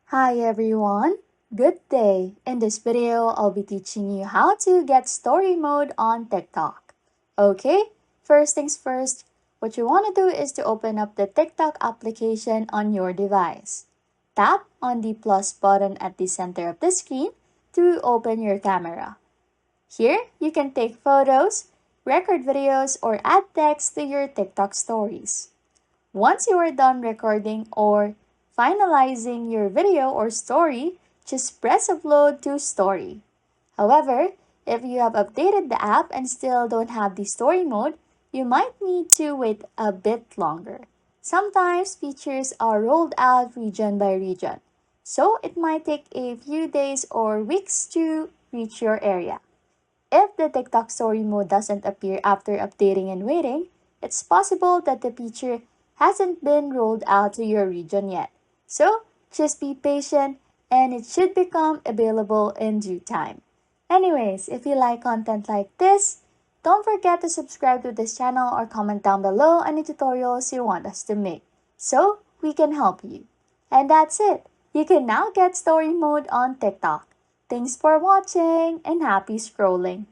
Hi everyone, good day. In this video, I'll be teaching you how to get story mode on TikTok. Okay, first things first, what you want to do is to open up the TikTok application on your device. Tap on the plus button at the center of the screen to open your camera. Here, you can take photos, record videos, or add text to your TikTok stories. Once you are done recording or finalizing your video or story, just press upload to story. However, if you have updated the app and still don't have the story mode, you might need to wait a bit longer. Sometimes features are rolled out region by region, so it might take a few days or weeks to reach your area. If the TikTok story mode doesn't appear after updating and waiting, it's possible that the feature hasn't been rolled out to your region yet. So just be patient and it should become available in due time. Anyways, if you like content like this, don't forget to subscribe to this channel or comment down below any tutorials you want us to make so we can help you. And that's it. You can now get story mode on TikTok. Thanks for watching and happy scrolling.